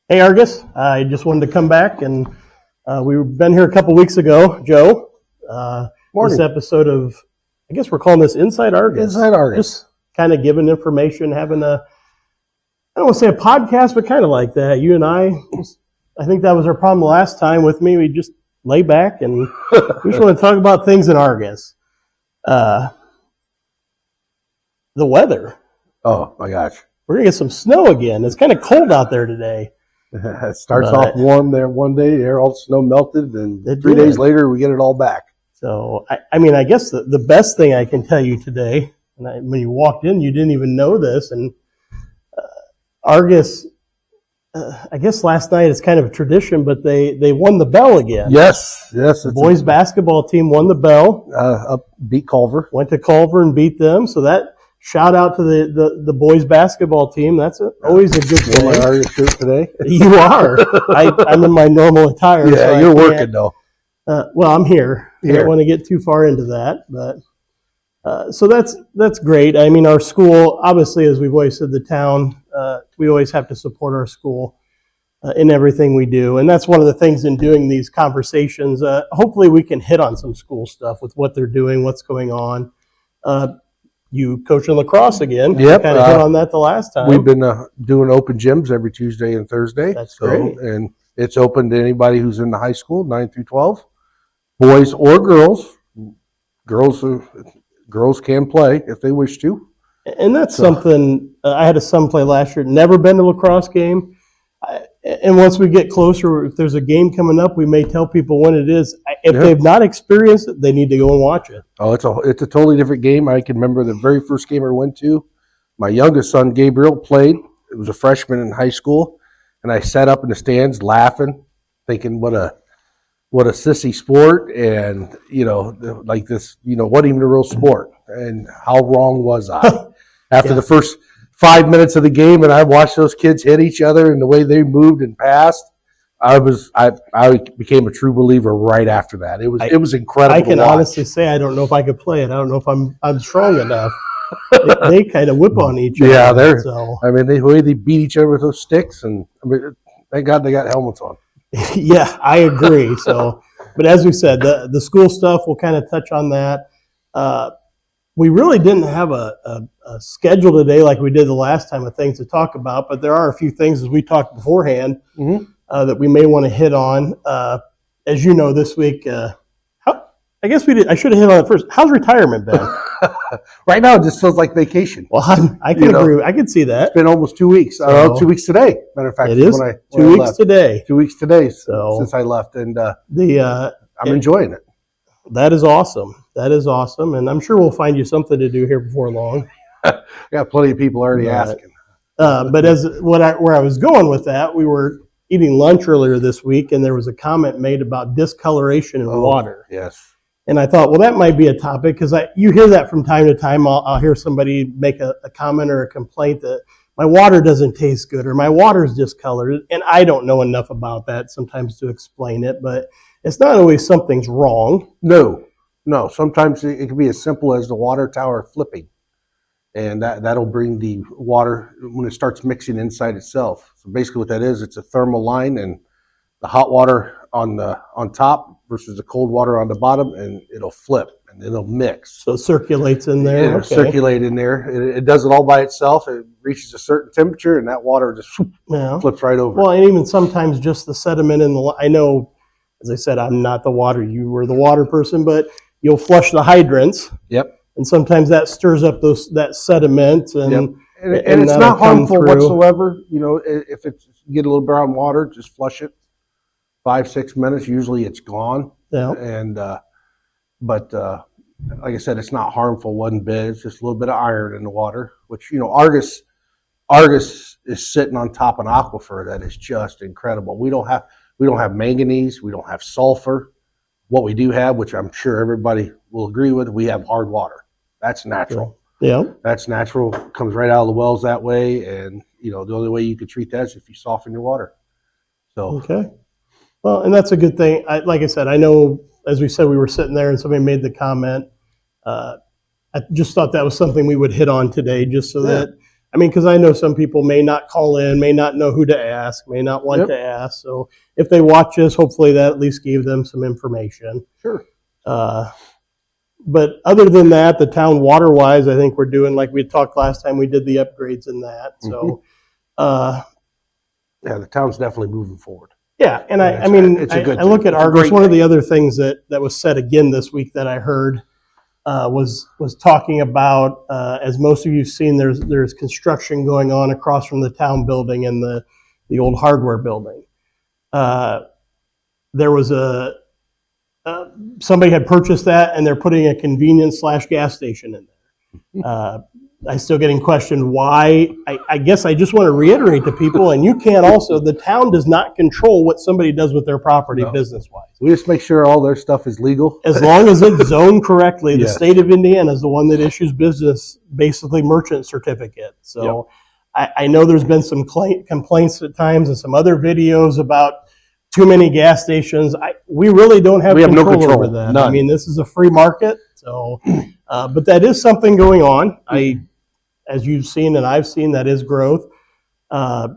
Hey Argus, I just wanted to come back and we've been here a couple weeks ago, Joe. This episode of, I guess we're calling this Inside Argos. Inside Argos. Just kind of giving information, having I don't want to say a podcast, but kind of like that. You and I think that was our problem last time with me. We just lay back and we just want to talk about things in Argus. The weather. Oh my gosh. We're going to get some snow again. It's kind of cold out there today. It starts off warm there one day, all the snow melted, and 3 days later we get it all back. So, I guess the best thing I can tell you today, and when you walked in, you didn't even know this, and Argus, I guess last night it's kind of a tradition, but they won the bell again. Yes. The boys basketball team won the bell. Beat Culver. Went to Culver and beat them, so that shout out to the boys basketball team. That's always a good thing. My Argus shirt today. You are. I'm in my normal attire. Yeah, so you're working though. Well, I'm here. I don't want to get too far into that, but so that's great. I mean, our school, obviously, as we've always said, the town, we always have to support our school in everything we do, and that's one of the things in doing these conversations. Hopefully, we can hit on some school stuff with what they're doing, what's going on. You coaching lacrosse again. Yep. Kind of hit on that the last time. We've been doing open gyms every Tuesday and Thursday. That's great. And it's open to anybody who's in the high school, 9 through 12, boys or girls. Girls can play if they wish to. And that's something, I had a son play last year, never been to a lacrosse game. And once we get closer, if there's a game coming up, we may tell people when it is. If they've not experienced it, they need to go and watch it. Oh, it's a totally different game. I can remember the very first game I went to. My youngest son, Gabriel, played. It was a freshman in high school. And I sat up in the stands laughing, thinking what a sissy sport, and like this, what even a real sport, and how wrong was I? After the first 5 minutes of the game, and I watched those kids hit each other and the way they moved and passed, I became a true believer right after that. It was incredible. I can honestly say I don't know if I could play it. I don't know if I'm strong enough. They kind of whip on each other. Yeah, the way they beat each other with those sticks, and thank God they got helmets on. Yeah, I agree. So, but as we said, the school stuff, we'll kind of touch on that. We really didn't have a schedule today like we did the last time of things to talk about, but there are a few things as we talked beforehand that we may want to hit on. As you know, this week, I guess we did. I should have hit on it first. How's retirement been? Right now, it just feels like vacation. Well, I can agree. I can see that. It's been almost 2 weeks. 2 weeks today. Matter of fact, it is 2 weeks today. 2 weeks today since I left, and I'm enjoying it. That is awesome. That is awesome, and I'm sure we'll find you something to do here before long. Got plenty of people already asking. But where I was going with that, we were eating lunch earlier this week, and there was a comment made about discoloration in water. Yes. And I thought, well, that might be a topic, because you hear that from time to time. I'll hear somebody make a comment or a complaint that my water doesn't taste good or my water's discolored, and I don't know enough about that sometimes to explain it, but it's not always something's wrong. No. Sometimes it can be as simple as the water tower flipping, and that'll bring the water when it starts mixing inside itself. So basically what that is, it's a thermal line, and the hot water on top versus the cold water on the bottom, and it'll flip and it'll mix. So it circulates in there. It'll circulate in there. It does it all by itself. It reaches a certain temperature, and that water just flips right over. Well, and even sometimes just the sediment in the. I know, as I said, I'm not the water. You were the water person, but you'll flush the hydrants. Yep. And sometimes that stirs up that sediment, and it's not harmful whatsoever. If you get a little brown water, just flush it. 5-6 minutes, usually it's gone. Yeah. And but like I said, it's not harmful one bit. It's just a little bit of iron in the water, which Argus is sitting on top of an aquifer that is just incredible. We don't have manganese, we don't have sulfur. What we do have, which I'm sure everybody will agree with, we have hard water. That's natural. Yeah. That's natural. Comes right out of the wells that way, and the only way you could treat that is if you soften your water. So okay. Well, and that's a good thing. Like I said, I know, as we said, we were sitting there and somebody made the comment. I just thought that was something we would hit on today, just so that I mean, because I know some people may not call in, may not know who to ask, may not want to ask. So if they watch this, hopefully that at least gave them some information. Sure. But other than that, the town water-wise, I think we're doing, like we talked last time, we did the upgrades in that. So, yeah, the town's definitely moving forward. Yeah, and I look at Argos. One of the other things that was said again this week that I heard was talking about, as most of you've seen, there's construction going on across from the town building and the old hardware building. There was somebody had purchased that, and they're putting a convenience/gas station in there. I'm still getting questioned why. I guess I just want to reiterate to people, and you can also, the town does not control what somebody does with their property business-wise. We just make sure all their stuff is legal. As long as it's zoned correctly, the state of Indiana is the one that issues business, basically merchant certificate. So I know there's been some complaints at times and some other videos about too many gas stations. We really don't have control over that. None. I mean, this is a free market. So, but that is something going on. As you've seen and I've seen, that is growth. I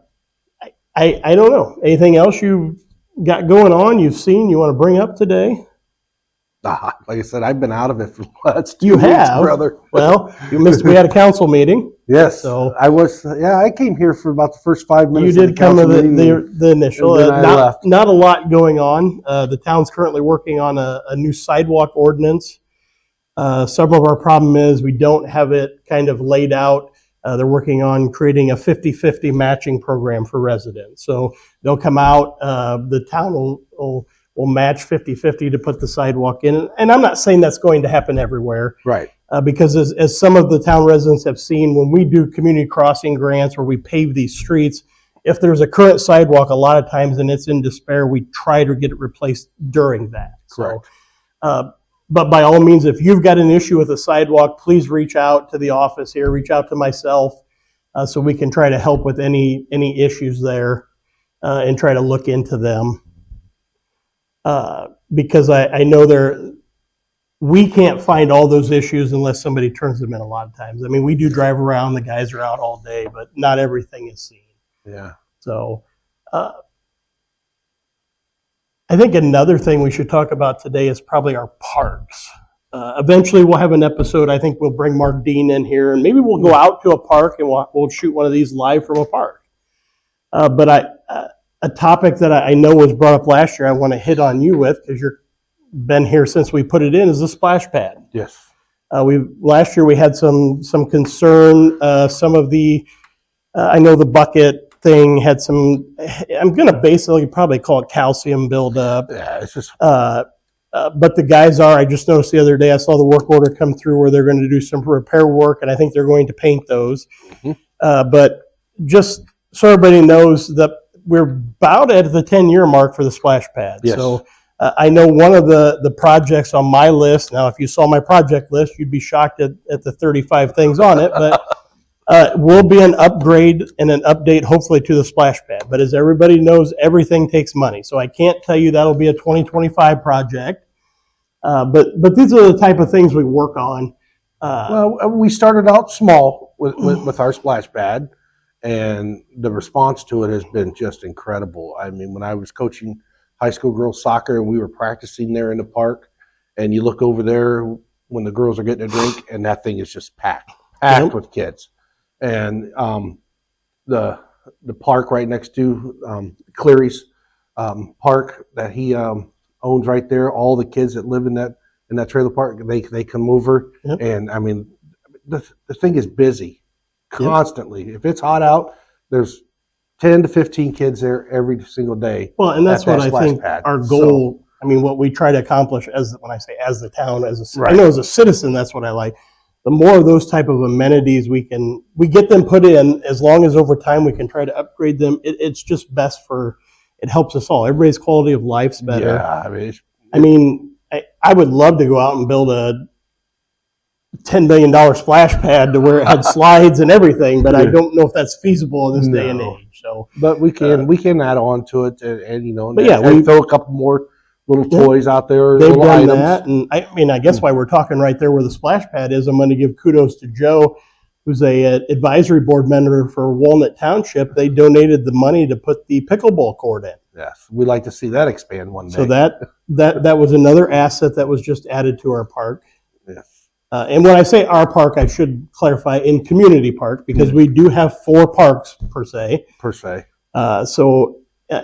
don't know. Anything else you've got going on, you've seen, you want to bring up today? Like I said, I've been out of it for the last 2 weeks, brother. Well, you missed. We had a council meeting. Yes. So I was. Yeah, I came here for about the first 5 minutes. You did come to the initial. Not a lot going on. The town's currently working on a new sidewalk ordinance. Some of our problem is we don't have it kind of laid out. They're working on creating a 50-50 matching program for residents. So they'll come out, the town will match 50-50 to put the sidewalk in. And I'm not saying that's going to happen everywhere. Right. Because as some of the town residents have seen, when we do community crossing grants where we pave these streets, if there's a current sidewalk, a lot of times and it's in despair, we try to get it replaced during that. Correct. So, but by all means, if you've got an issue with a sidewalk, please reach out to the office here, reach out to myself, so we can try to help with any issues there and try to look into them. Because I know we can't find all those issues unless somebody turns them in a lot of times. I mean, we do drive around, the guys are out all day, but not everything is seen. Yeah. So, I think another thing we should talk about today is probably our parks. Eventually we'll have an episode. I think we'll bring Mark Dean in here, and maybe we'll go out to a park and we'll shoot one of these live from a park. But a topic that I know was brought up last year, I want to hit on you with, because you've been here since we put it in, is the splash pad. Yes. Last year we had some concern. Some of the, I know the bucket thing had some, I'm going to basically probably call it calcium buildup. Yeah, it's just. But the guys I just noticed the other day, I saw the work order come through where they're going to do some repair work, and I think they're going to paint those. But just so everybody knows that we're about at the 10-year mark for the splash pad. Yes. So I know one of the projects on my list, now if you saw my project list, you'd be shocked at the 35 things on it, but will be an upgrade and an update hopefully to the splash pad. But as everybody knows, everything takes money. So I can't tell you that'll be a 2025 project. But these are the type of things we work on. Well, we started out small with our splash pad, and the response to it has been just incredible. I mean, when I was coaching high school girls soccer and we were practicing there in the park, and you look over there when the girls are getting a drink, and that thing is just packed with kids. And the park right next to Cleary's park that he owns right there, all the kids that live in that trailer park, they come over. And I mean, the thing is busy constantly. If it's hot out, there's 10 to 15 kids there every single day. Well, and that's what I think our goal. I mean, what we try to accomplish when I say as the town, I know as a citizen, that's what I like. The more of those type of amenities we get them put in, as long as over time we can try to upgrade them, it's just best it helps us all. Everybody's quality of life's better. Yeah, I mean, I would love to go out and build a $10 million splash pad to where it had slides and everything, but I don't know if that's feasible in this day and age. So, but we can add on to it, and we throw a couple more little toys out there. They've done items. that, and I mean, I guess why we're talking right there where the splash pad is, I'm going to give kudos to Joe, who's a advisory board member for Walnut Township, they donated the money to put the pickleball court in. Yes, we'd like to see that expand one day. So that was another asset that was just added to our park. Yes. And when I say our park, I should clarify in community park, because we do have 4 parks per se. So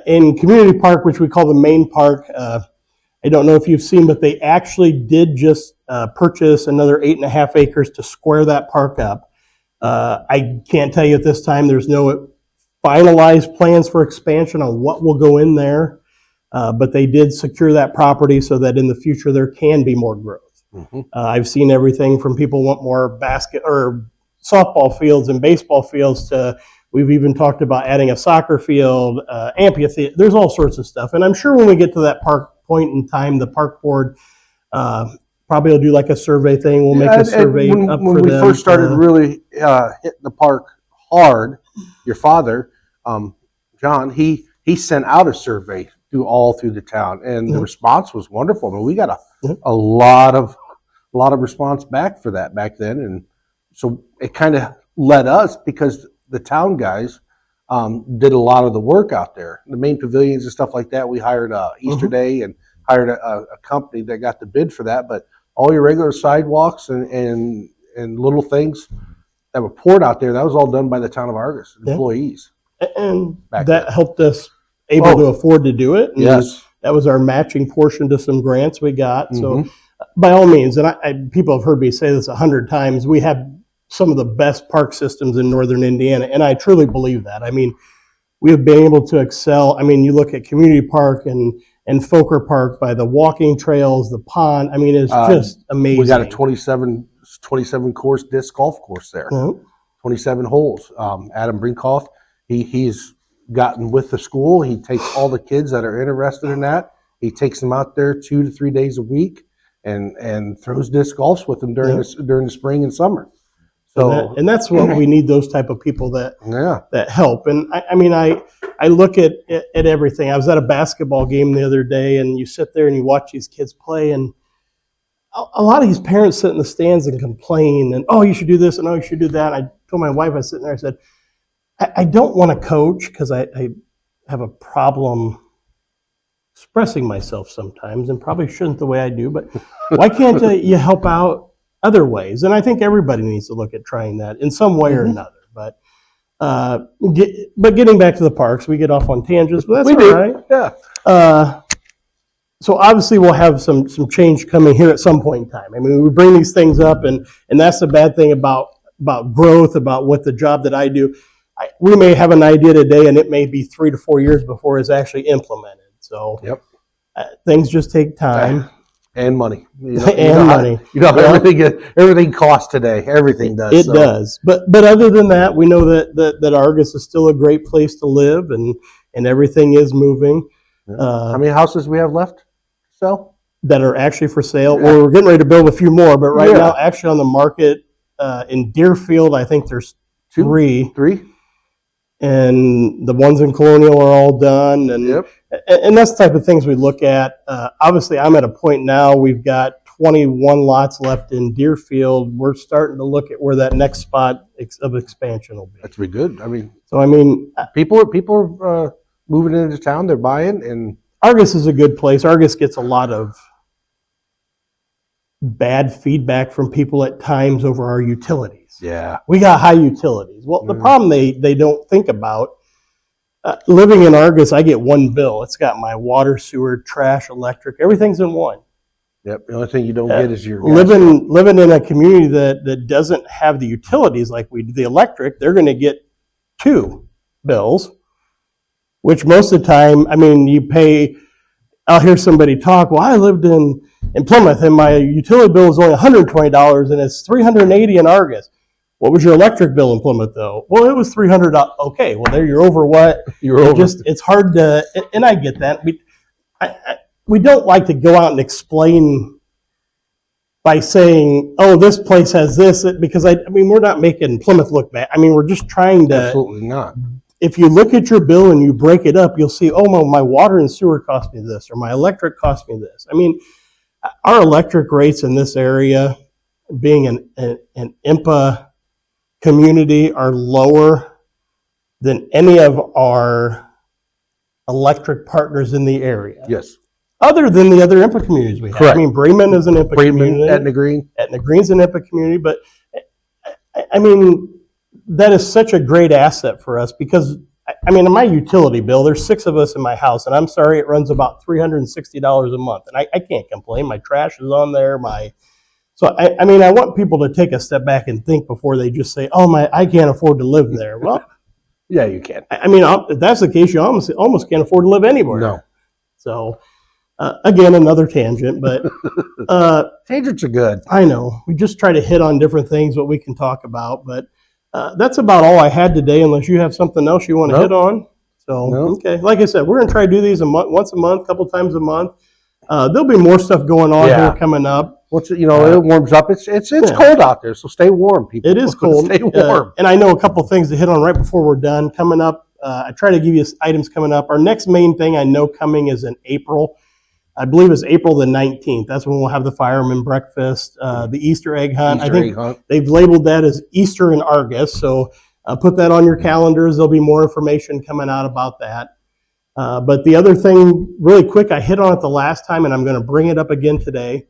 in community park, which we call the main park, I don't know if you've seen, but they actually did just purchase another 8.5 acres to square that park up. I can't tell you at this time, there's no finalized plans for expansion on what will go in there, but they did secure that property so that in the future there can be more growth. I've seen everything from people want more basket or softball fields and baseball fields to we've even talked about adding a soccer field, amphitheater. There's all sorts of stuff, and I'm sure when we get to that park point in time, the park board probably will do like a survey thing. We'll make a survey when, up when for we them. first started really hitting the park hard, your father, John, he sent out a survey all through the town, and the response was wonderful. I mean, we got a lot of response back for that back then, and so it kind of led us, because the town guys did a lot of the work out there, the main pavilions and stuff like that. We hired Easter Day and hired a company that got the bid for that, but all your regular sidewalks and little things that were poured out there, that was all done by the town of Argos employees. And that helped us able to afford to do it. And yes. That was our matching portion to some grants we got. So by all means, and people have heard me say this 100 times, we have some of the best park systems in northern Indiana, and I truly believe that. I mean, we have been able to excel. I mean, you look at Community Park and Foker Park by the walking trails, the pond. I mean, it's just amazing. We got a 27 course disc golf course there, 27 holes. Adam Brinkoff, he's gotten with the school. He takes all the kids that are interested in that. He takes them out there 2 to 3 days a week and throws disc golfs with them during the spring and summer. So and that's what we need, those type of people that help. And I mean, I look at everything. I was at a basketball game the other day, and you sit there and you watch these kids play, and a lot of these parents sit in the stands and complain, and oh, you should do this, and oh, you should do that. I told my wife, I was sitting there, I said, I don't want to coach because I have a problem expressing myself sometimes, and probably shouldn't the way I do, but why can't you help out other ways? And I think everybody needs to look at trying that in some way or another. But getting back to the parks, we get off on tangents, but that's all right. Yeah. So obviously we'll have some change coming here at some point in time. I mean, we bring these things up, and that's the bad thing about growth, about what the job that I do. We may have an idea today, and it may be 3 to 4 years before it's actually implemented. So things just take time. And money. Money. Everything costs today. Everything does. It does. But other than that, we know that Argos is still a great place to live, and everything is moving. How many houses we have left to sell? That are actually for sale. Or we're getting ready to build a few more, but right now, actually on the market in Deerfield, I think there's 3. And the ones in Colonial are all done, and that's the type of things we look at. Obviously, I'm at a point now, we've got 21 lots left in Deerfield. We're starting to look at where that next spot of expansion will be. That's pretty good. I mean, people are moving into town. They're buying, and Argos is a good place. Argos gets a lot of bad feedback from people at times over our utilities. Yeah. We got high utilities. Well, the problem they don't think about, living in Argos, I get one bill. It's got my water, sewer, trash, electric, everything's in one. Yep. The only thing you don't get is your living in a community that doesn't have the utilities like we do, the electric, they're going to get 2 bills, which most of the time, I mean, you pay. I'll hear somebody talk, well, I lived in Plymouth and my utility bill is only $120 and it's $380 in Argos. What was your electric bill in Plymouth though? Well, it was $300. Okay, well there you're over what? You're over. It's hard to, and I get that. We don't like to go out and explain by saying, oh, this place has this, because I mean, we're not making Plymouth look bad. I mean, we're just trying to. Absolutely not. If you look at your bill and you break it up, you'll see, oh, my water and sewer cost me this, or my electric cost me this. I mean, our electric rates in this area, being an IMPA community are lower than any of our electric partners in the area. Yes. Other than the other IMPA communities we have. Correct. I mean, Bremen is an IMPA community. Etna Green. Etna Green's an IMPA community, but I mean, that is such a great asset for us because, I mean, in my utility bill, there's 6 of us in my house, and I'm sorry, it runs about $360 a month, and I can't complain. My trash is on there. So I mean, I want people to take a step back and think before they just say, "Oh, I can't afford to live there." Well, yeah, you can. I mean, if that's the case, you almost can't afford to live anywhere. No. So, again, another tangent, but Tangents are good. I know we just try to hit on different things what we can talk about, but that's about all I had today. Unless you have something else you want to hit on. So, okay, like I said, we're gonna try to do these once a month, couple times a month. There'll be more stuff going on here coming up. Once it warms up, it's cold out there, so stay warm, people. It is cold. Stay warm. And I know a couple things to hit on right before we're done. Coming up, I try to give you items coming up. Our next main thing I know coming is in April. I believe it's April the 19th. That's when we'll have the fireman breakfast, the Easter egg hunt. I think they've labeled that as Easter in Argos, so put that on your calendars. There'll be more information coming out about that. But the other thing, really quick, I hit on it the last time, and I'm going to bring it up again today.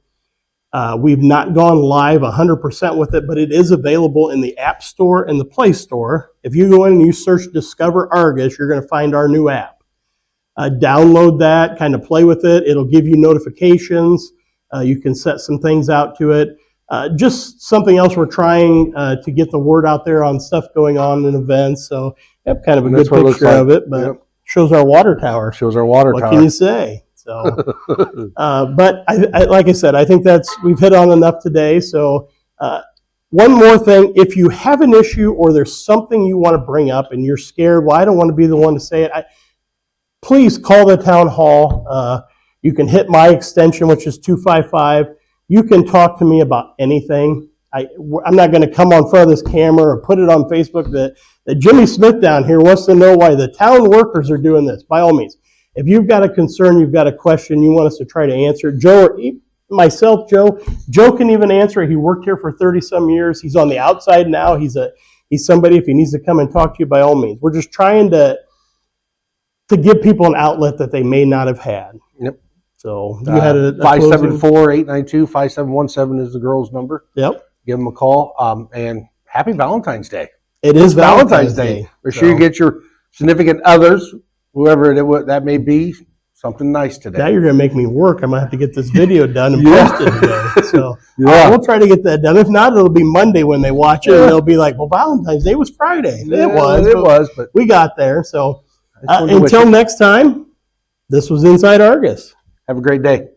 We've not gone live 100% with it, but it is available in the App Store and the Play Store. If you go in and you search Discover Argus, you're going to find our new app. Download that, kind of play with it. It'll give you notifications. You can set some things out to it. Just something else we're trying to get the word out there on stuff going on in events. So kind of a good picture of it, but shows our water tower. What can you say? So, but like I said, I think we've hit on enough today. So, one more thing, if you have an issue or there's something you want to bring up and you're scared, well, I don't want to be the one to say it. Please call the town hall. You can hit my extension, which is 255. You can talk to me about anything. I'm not going to come on front of this camera or put it on Facebook that Jimmy Smith down here wants to know why the town workers are doing this. By all means. If you've got a concern, you've got a question, you want us to try to answer it, Joe, or myself, Joe can even answer it. He worked here for 30-some years. He's on the outside now. He's somebody, if he needs to come and talk to you, by all means. We're just trying to give people an outlet that they may not have had. Yep. So you had a 574-892-5717 is the girl's number. Yep. Give them a call. And happy Valentine's Day. It is Valentine's Day. Make sure you get your significant others, whoever that may be, something nice today. Now you're going to make me work. I'm going to have to get this video done and posted today. So we'll try to get that done. If not, it'll be Monday when they watch it, and they'll be like, well, Valentine's Day was Friday. Yeah, it was, but we got there. So until next time, this was Inside Argus. Have a great day.